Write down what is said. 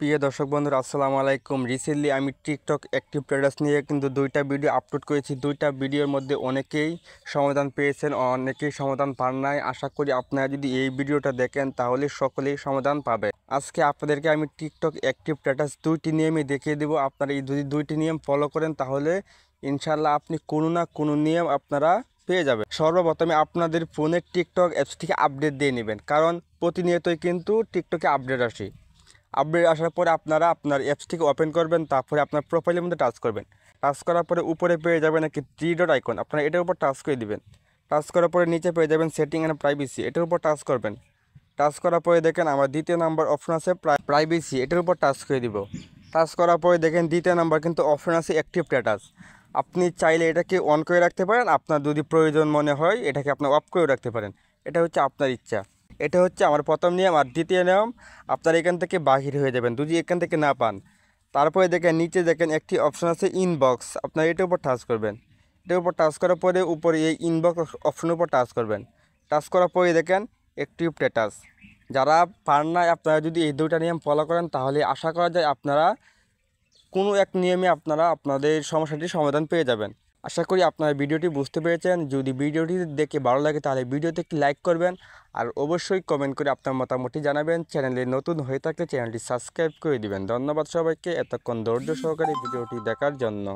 প্রিয় দর্শক বন্ধুরা আসসালামু আলাইকুম। রিসেন্টলি আমি টিকটক অ্যাক্টিভ ট্রেডার্স নিয়ে কিন্তু দুইটা ভিডিও আপলোড করেছি। দুইটা ভিডিওর মধ্যে অনেকেই সমাধান পেয়েছেন, অনেকেই সমাধান পান নাই। আশা করি আপনারা যদি এই ভিডিওটা দেখেন তাহলে সকলেই সমাধান পাবে। আজকে আপনাদেরকে আমি টিকটক অ্যাক্টিভ ট্রেডার্স দুইটি নিয়মই দেখিয়ে দেবো। আপনারা এই যদি দুইটি নিয়ম ফলো করেন তাহলে ইনশাল্লাহ আপনি কোনো না কোনো নিয়ম আপনারা পেয়ে যাবেন। সর্বপ্রথমে আপনাদের ফোনের টিকটক অ্যাপস থেকে আপডেট দিয়ে নেবেন, কারণ প্রতিনিয়তই কিন্তু টিকটকে আপডেট আসে। আপডেট আসার পরে আপনারা আপনার অ্যাপসটিকে ওপেন করবেন, তারপরে আপনার প্রোফাইলের মধ্যে টাচ করবেন। টাচ করার পরে উপরে পেয়ে যাবেন একটি থ্রি ডট আইকন, আপনারা এটার উপর টাচ করে দিবেন। টাচ করার পরে নিচে পেয়ে যাবেন সেটিং অ্যান্ড প্রাইভেসি, এটার উপর টাচ করবেন। টাচ করার পরে দেখেন আমার দ্বিতীয় নাম্বার অপশন আছে প্রাইভেসি, এটার উপর টাচ করে দিব। টাচ করার পরে দেখেন দ্বিতীয় নাম্বার কিন্তু অপশন আছে অ্যাক্টিভ স্ট্যাটাস। আপনি চাইলে এটাকে অন করে রাখতে পারেন, আপনার যদি প্রয়োজন মনে হয় এটাকে আপনি অফ করে রাখতে পারেন, এটা হচ্ছে আপনার ইচ্ছা। এটা হচ্ছে আমার প্রথম নিয়ম। আর দ্বিতীয় নিয়ম, আপনার এখান থেকে বাহির হয়ে যাবেন যদি এখান থেকে না পান। তারপরে দেখেন নিচে দেখেন একটি অপশন আছে ইনবক্স, আপনার এটার উপর টাচ করবেন। এটার উপর টাচ করার পরে উপরে এই ইনবক্স অপশনের উপর টাচ করবেন। টাচ করার পরে দেখেন অ্যাক্টিভ স্ট্যাটাস। যারা পান না, আপনারা যদি এই দুইটা নিয়ম ফলো করেন তাহলে আশা করা যায় আপনারা কোনো এক নিয়মে আপনারা আপনাদের সমস্যাটির সমাধান পেয়ে যাবেন। আশা করি আপনারা ভিডিওটি বুঝতে পেরেছেন। যদি ভিডিওটি দেখে ভালো লাগে তাহলে ভিডিওতে একটি লাইক করবেন, আর অবশ্যই কমেন্ট করে আপনার মতামতটি জানাবেন। চ্যানেলে নতুন হয়ে থাকলে চ্যানেলটি সাবস্ক্রাইব করে দিবেন। ধন্যবাদ সবাইকে এতক্ষণ ধৈর্য সহকারে ভিডিওটি দেখার জন্য।